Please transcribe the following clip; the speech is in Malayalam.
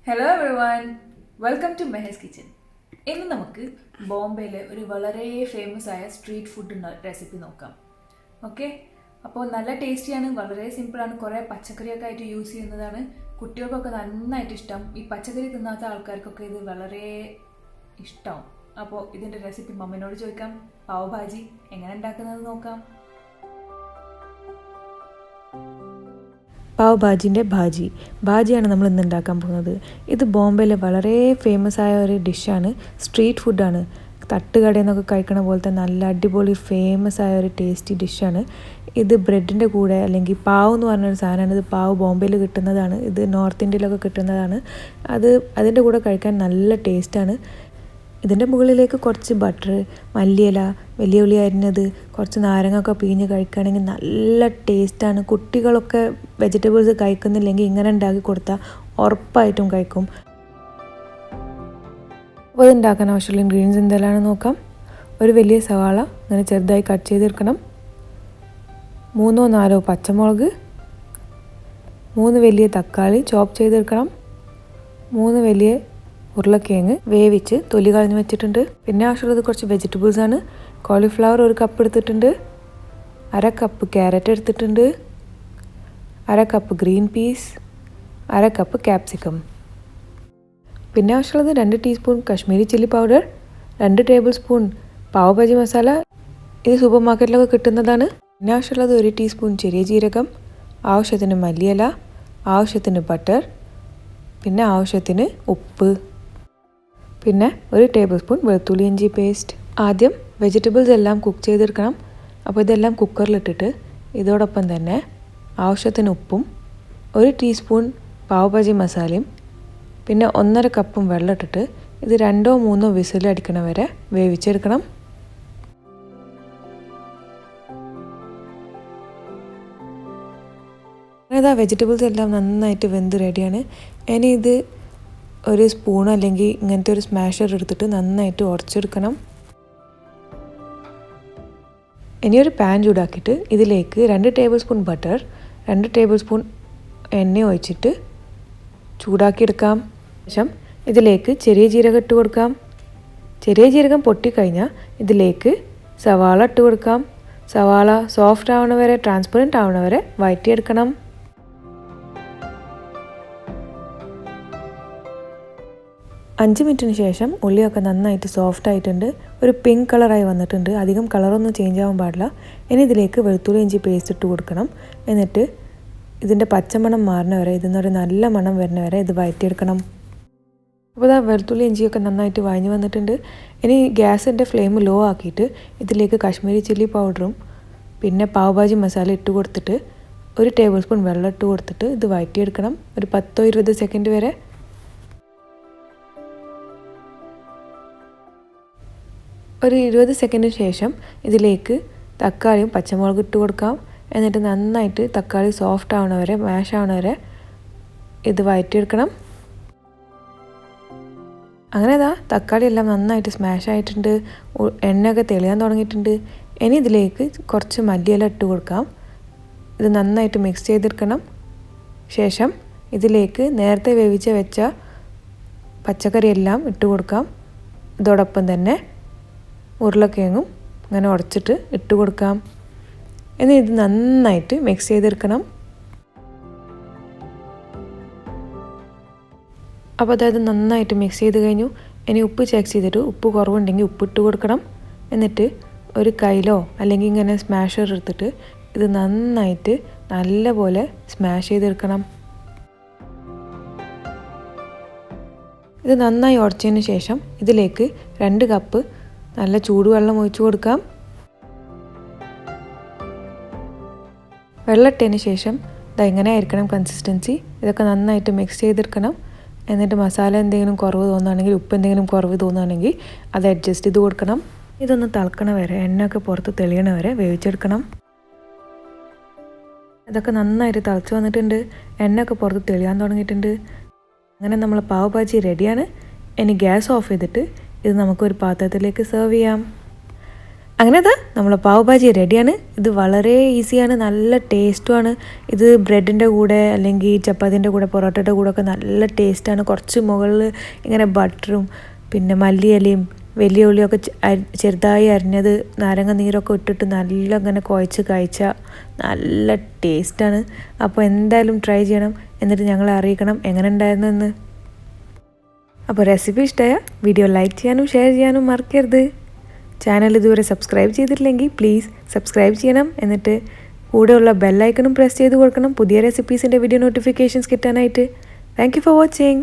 Hello everyone, welcome to Mehar'skitchen. ഇന്ന് നമുക്ക് ബോംബെയിലെ ഒരു വളരെ ഫേമസ് ആയ സ്ട്രീറ്റ് ഫുഡ് റെസിപ്പി നോക്കാം. ഓക്കെ, അപ്പോൾ നല്ല ടേസ്റ്റിയാണ്, വളരെ സിമ്പിളാണ്, കുറേ പച്ചക്കറിയൊക്കെ ആയിട്ട് യൂസ് ചെയ്യുന്നതാണ്. കുട്ടികൾക്കൊക്കെ നന്നായിട്ട് ഇഷ്ടം. ഈ പച്ചക്കറി തിന്നാത്ത ആൾക്കാർക്കൊക്കെ ഇത് വളരെ ഇഷ്ടമാവും. അപ്പോൾ ഇതിൻ്റെ റെസിപ്പി മമ്മിനോട് ചോദിക്കാം. പാവ് ഭാജി എങ്ങനെ ഉണ്ടാക്കുന്നത് നോക്കാം. പാവ് ഭാജിൻ്റെ ഭാജിയാണ് നമ്മൾ ഇന്ന് ഉണ്ടാക്കാൻ പോകുന്നത്. ഇത് ബോംബെയിലെ വളരെ ഫേമസ് ആയ ഒരു ഡിഷാണ്, സ്ട്രീറ്റ് ഫുഡാണ്. തട്ടുകടയിൽ നിന്നൊക്കെ കഴിക്കണ പോലത്തെ നല്ല അടിപൊളി ഫേമസ് ആയ ഒരു ടേസ്റ്റി ഡിഷാണ്. ഇത് ബ്രെഡിൻ്റെ കൂടെ അല്ലെങ്കിൽ പാവ് എന്ന് പറഞ്ഞൊരു സാധനമാണ്. ഇത് പാവ് ബോംബെയിൽ കിട്ടുന്നതാണ്, ഇത് നോർത്ത് ഇന്ത്യയിലൊക്കെ കിട്ടുന്നതാണ്. അതിൻ്റെ കൂടെ കഴിക്കാൻ നല്ല ടേസ്റ്റാണ്. ഇതിൻ്റെ മുകളിലേക്ക് കുറച്ച് ബട്ടർ, മല്ലിയില, വലിയ ഉള്ളി അരിഞ്ഞത്, കുറച്ച് നാരങ്ങയൊക്കെ പിഴിഞ്ഞ് കഴിക്കുകയാണെങ്കിൽ നല്ല ടേസ്റ്റാണ്. കുട്ടികളൊക്കെ വെജിറ്റബിൾസ് കഴിക്കുന്നില്ലെങ്കിൽ ഇങ്ങനെ ഉണ്ടാക്കി കൊടുത്താൽ ഉറപ്പായിട്ടും കഴിക്കും. അപ്പോൾ ഇത് ഉണ്ടാക്കാൻ ആവശ്യമുള്ള ഇൻഗ്രീഡിയൻസ് എന്തെല്ലാമാണെന്ന് നോക്കാം. ഒരു വലിയ സവാള അങ്ങനെ ചെറുതായി കട്ട് ചെയ്തെടുക്കണം. 3-4 പച്ചമുളക്, 3 വലിയ തക്കാളി ചോപ്പ് ചെയ്തെടുക്കണം. 3 വലിയ ഉരുളക്കിഴങ്ങ് വേവിച്ച് തൊലി കളഞ്ഞ് വെച്ചിട്ടുണ്ട്. പിന്നെ ആവശ്യമുള്ളത് കുറച്ച് വെജിറ്റബിൾസ് ആണ്. കോളിഫ്ലവർ 1 കപ്പ് എടുത്തിട്ടുണ്ട്, 1/2 കപ്പ് ക്യാരറ്റ് എടുത്തിട്ടുണ്ട്, 1/2 cup green peas, 1/2 cup capsicum. പിന്നെ ആവശ്യമുള്ളത് 2 teaspoon Kashmiri chilli powder, 2 tablespoon pav bhaji masala. ഇത് സൂപ്പർ മാർക്കറ്റിലൊക്കെ കിട്ടുന്നതാണ്. പിന്നെ ആവശ്യമുള്ളത് 1 ടീസ്പൂൺ ചെറിയ ജീരകം, ആവശ്യത്തിന് മല്ലിയില, ആവശ്യത്തിന് ബട്ടർ, പിന്നെ ആവശ്യത്തിന് ഉപ്പ്, പിന്നെ 1 ടേബിൾ സ്പൂൺ വെളുത്തുള്ളി ഇഞ്ചി പേസ്റ്റ്. ആദ്യം വെജിറ്റബിൾസ് എല്ലാം കുക്ക് ചെയ്തെടുക്കണം. അപ്പോൾ ഇതെല്ലാം കുക്കറിലിട്ടിട്ട് ഇതോടൊപ്പം തന്നെ ആവശ്യത്തിന് ഉപ്പും 1 ടീസ്പൂൺ പാവ് ഭാജി മസാലയും പിന്നെ 1.5 കപ്പും വെള്ളം ഇട്ടിട്ട് ഇത് 2-3 വിസിൽ അടിക്കണ വരെ വേവിച്ചെടുക്കണം. അതാ വെജിറ്റബിൾസ് എല്ലാം നന്നായിട്ട് വെന്ത് റെഡിയാണ്. ഇനി ഇത് ഒരു സ്പൂൺ അല്ലെങ്കിൽ ഇങ്ങനത്തെ ഒരു സ്മാഷർ എടുത്തിട്ട് നന്നായിട്ട് ഉടച്ചെടുക്കണം. ഇനി ഒരു പാൻ ചൂടാക്കിയിട്ട് ഇതിലേക്ക് 2 table spoon butter, 2 table spoon എണ്ണ ഒഴിച്ചിട്ട് ചൂടാക്കിയെടുക്കാം. ശേഷം ഇതിലേക്ക് ചെറിയ ജീരകം ഇട്ട് കൊടുക്കാം. ചെറിയ ജീരകം പൊട്ടിക്കഴിഞ്ഞാൽ ഇതിലേക്ക് സവാള ഇട്ട് കൊടുക്കാം. സവാള സോഫ്റ്റ് ആവണ വരെ, ട്രാൻസ്പെറൻറ്റ് ആവണ വരെ വഴറ്റിയെടുക്കണം. 5 മിനിറ്റിന് ശേഷം ഉള്ളിയൊക്കെ നന്നായിട്ട് സോഫ്റ്റ് ആയിട്ടുണ്ട്, ഒരു പിങ്ക് കളറായി വന്നിട്ടുണ്ട്. അധികം കളറൊന്നും ചേഞ്ച് ആവാൻ പാടില്ല. ഇനി ഇതിലേക്ക് വെളുത്തുള്ളി ഇഞ്ചി പേസ്റ്റ് ഇട്ട് കൊടുക്കണം. എന്നിട്ട് ഇതിൻ്റെ പച്ചമണം മാറുന്ന വരെ, ഇതിന്നൊരു നല്ല മണം വരുന്ന വരെ ഇത് വഴറ്റിയെടുക്കണം. അപ്പോൾ ഇതാ വെളുത്തുള്ളി ഇഞ്ചിയൊക്കെ നന്നായിട്ട് വഴഞ്ഞ് വന്നിട്ടുണ്ട്. ഇനി ഗ്യാസിൻ്റെ ഫ്ലെയിം ലോ ആക്കിയിട്ട് ഇതിലേക്ക് കശ്മീരി ചില്ലി പൗഡറും പിന്നെ പാവ് ഭാജി മസാല ഇട്ട് കൊടുത്തിട്ട് 1 ടേബിൾ സ്പൂൺ വെള്ളം ഇട്ട് കൊടുത്തിട്ട് ഇത് വഴറ്റിയെടുക്കണം ഒരു 10-20 സെക്കൻഡ് വരെ. ഒരു 20 സെക്കൻഡിന് ശേഷം ഇതിലേക്ക് തക്കാളിയും പച്ചമുളകും ഇട്ട് കൊടുക്കാം. എന്നിട്ട് നന്നായിട്ട് തക്കാളി സോഫ്റ്റ് ആവണ വരെ, മാഷ് ആവണ വരെ ഇത് വഴറ്റിയെടുക്കണം. അങ്ങനെ ഇതാ തക്കാളി എല്ലാം നന്നായിട്ട് സ്മാഷ് ആയിട്ടുണ്ട്, എണ്ണയൊക്കെ തെളിയാൻ തുടങ്ങിയിട്ടുണ്ട്. ഇനി ഇതിലേക്ക് കുറച്ച് മല്ലിയില ഇട്ട് കൊടുക്കാം. ഇത് നന്നായിട്ട് മിക്സ് ചെയ്തെടുക്കണം. ശേഷം ഇതിലേക്ക് നേരത്തെ വേവിച്ച് വെച്ച പച്ചക്കറി എല്ലാം ഇട്ട് കൊടുക്കാം. ഇതോടൊപ്പം തന്നെ ഉരുളക്കിഴങ്ങും അങ്ങനെ ഉടച്ചിട്ട് ഇട്ട് കൊടുക്കാം. ഇനി ഇത് നന്നായിട്ട് മിക്സ് ചെയ്തെടുക്കണം. അപ്പോൾ അതായത് നന്നായിട്ട് മിക്സ് ചെയ്ത് കഴിഞ്ഞു. ഇനി ഉപ്പ് ചെക്ക് ചെയ്തിട്ട് ഉപ്പ് കുറവുണ്ടെങ്കിൽ ഉപ്പിട്ട് കൊടുക്കണം. എന്നിട്ട് ഒരു കയ്യിലോ അല്ലെങ്കിൽ ഇങ്ങനെ സ്മാഷർ എടുത്തിട്ട് ഇത് നന്നായിട്ട് നല്ലപോലെ സ്മാഷ് ചെയ്തെടുക്കണം. ഇത് നന്നായി ഉടച്ചതിന് ശേഷം ഇതിലേക്ക് 2 കപ്പ് നല്ല ചൂടുവെള്ളം ഒഴിച്ചു കൊടുക്കാം. വെള്ളം ഇട്ടതിന് ശേഷം ഇങ്ങനെ ആയിരിക്കണം കൺസിസ്റ്റൻസി. ഇതൊക്കെ നന്നായിട്ട് മിക്സ് ചെയ്തെടുക്കണം. എന്നിട്ട് മസാല എന്തെങ്കിലും കുറവ് തോന്നുകയാണെങ്കിൽ, ഉപ്പ് എന്തെങ്കിലും കുറവ് തോന്നുകയാണെങ്കിൽ അത് അഡ്ജസ്റ്റ് ചെയ്ത് കൊടുക്കണം. ഇതൊന്ന് തിളക്കണ വരെ, എണ്ണയൊക്കെ പുറത്ത് തെളിയണ വരെ വേവിച്ചെടുക്കണം. ഇതൊക്കെ നന്നായിട്ട് തിളച്ച് വന്നിട്ടുണ്ട്, എണ്ണയൊക്കെ പുറത്ത് തെളിയാൻ തുടങ്ങിയിട്ടുണ്ട്. അങ്ങനെ നമ്മൾ പാവ് ഭാജി റെഡിയാണ്. ഇനി ഗ്യാസ് ഓഫ് ചെയ്തിട്ട് ഇത് നമുക്കൊരു പാത്രത്തിലേക്ക് സെർവ് ചെയ്യാം. അങ്ങനെ അതാ നമ്മളെ പാവ് ഭാജി റെഡിയാണ്. ഇത് വളരെ ഈസിയാണ്, നല്ല ടേസ്റ്റുമാണ്. ഇത് ബ്രെഡിൻ്റെ കൂടെ അല്ലെങ്കിൽ ചപ്പാത്തിൻ്റെ കൂടെ പൊറോട്ടയുടെ കൂടെ ഒക്കെ നല്ല ടേസ്റ്റാണ്. കുറച്ച് മുകളിൽ ഇങ്ങനെ ബട്ടറും പിന്നെ മല്ലിയിലയും വലിയ ഉള്ളിയൊക്കെ ചെറുതായി അരിഞ്ഞത് നാരങ്ങ നീരൊക്കെ ഇട്ടിട്ട് നല്ല ഇങ്ങനെ കുഴച്ച് കഴിച്ചാൽ നല്ല ടേസ്റ്റാണ്. അപ്പോൾ എന്തായാലും ട്രൈ ചെയ്യണം, എന്നിട്ട് ഞങ്ങളെ അറിയിക്കണം എങ്ങനെ ഉണ്ടായിരുന്നു എന്ന്. അപ്പോൾ റെസിപ്പി ഇഷ്ടമായ വീഡിയോ ലൈക്ക് ചെയ്യാനും ഷെയർ ചെയ്യാനും മറക്കരുത്. ചാനൽ ഇതുവരെ സബ്സ്ക്രൈബ് ചെയ്തിട്ടില്ലെങ്കിൽ പ്ലീസ് സബ്സ്ക്രൈബ് ചെയ്യണം, എന്നിട്ട് കൂടെയുള്ള ബെല്ലൈക്കണും പ്രസ് ചെയ്ത് കൊടുക്കണം പുതിയ റെസിപ്പീസിൻ്റെ വീഡിയോ നോട്ടിഫിക്കേഷൻസ് കിട്ടാനായിട്ട്. Thank you for watching.